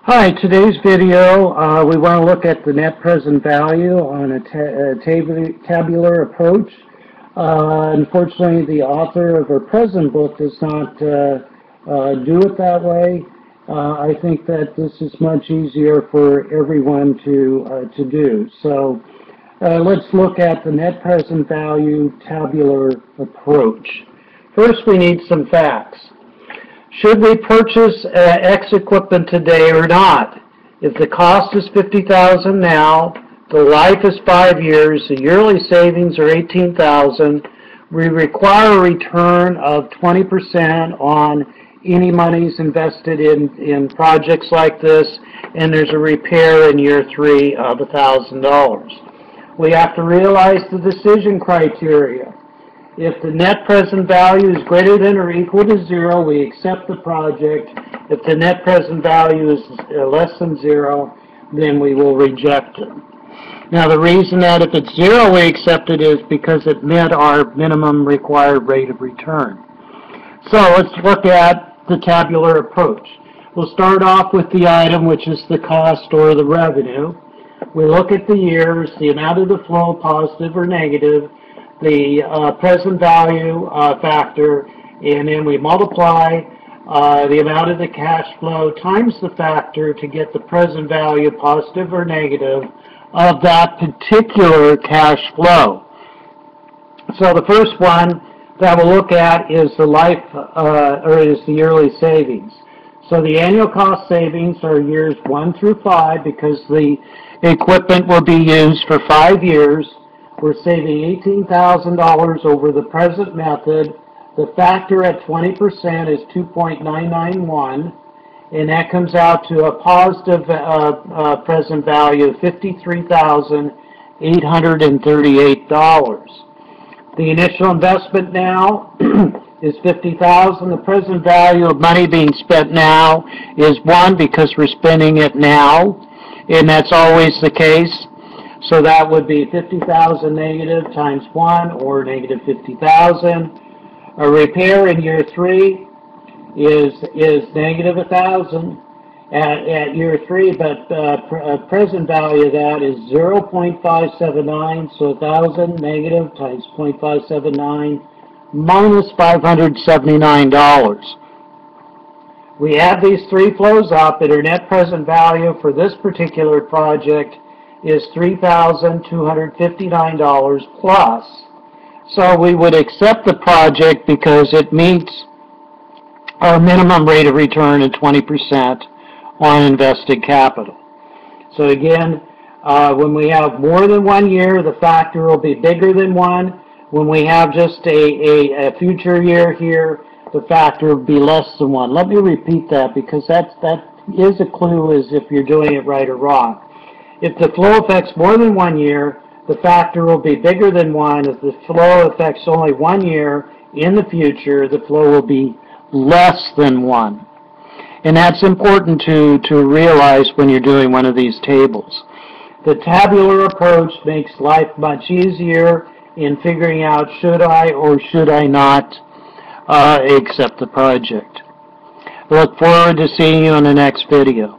Hi, today's video we want to look at the net present value on a tabular approach. Unfortunately, the author of our present book does not do it that way. I think that this is much easier for everyone to do. So let's look at the net present value tabular approach. First, we need some facts. Should we purchase X equipment today or not? If the cost is $50,000 now, the life is 5 years, the yearly savings are $18,000, we require a return of 20% on any monies invested in projects like this, and there's a repair in year 3 of $1,000. We have to realize the decision criteria. If the net present value is greater than or equal to 0, we accept the project. If the net present value is less than 0, then we will reject it. Now, the reason that if it's 0 we accept it is because it met our minimum required rate of return. So let's look at the tabular approach. We'll start off with the item, which is the cost or the revenue. We look at the years, the amount of the flow, positive or negative, the present value factor, and then we multiply the amount of the cash flow times the factor to get the present value, positive or negative, of that particular cash flow. So the first one that we'll look at is the is the yearly savings. So the annual cost savings are years 1 through 5 because the equipment will be used for 5 years. We're saving $18,000 over the present method. The factor at 20% is 2.991, and that comes out to a positive present value of $53,838. The initial investment now is $50,000. The present value of money being spent now is 1 because we're spending it now, and that's always the case. So that would be 50,000 negative times 1, or negative 50,000. A repair in year 3 is negative 1,000 at year 3, but present value of that is 0.579. So 1,000 negative times 0.579 minus $579. We add these three flows up, and our net present value for this particular project is $3,259 plus. So we would accept the project because it meets our minimum rate of return of 20% on invested capital. So again, when we have more than 1 year, the factor will be bigger than 1. When we have just a future year here, the factor will be less than 1. Let me repeat that because that is a clue as if you're doing it right or wrong. If the flow affects more than 1 year, the factor will be bigger than 1. If the flow affects only 1 year in the future, the flow will be less than 1. And that's important to realize when you're doing one of these tables. The tabular approach makes life much easier in figuring out should I or should I not accept the project. I look forward to seeing you in the next video.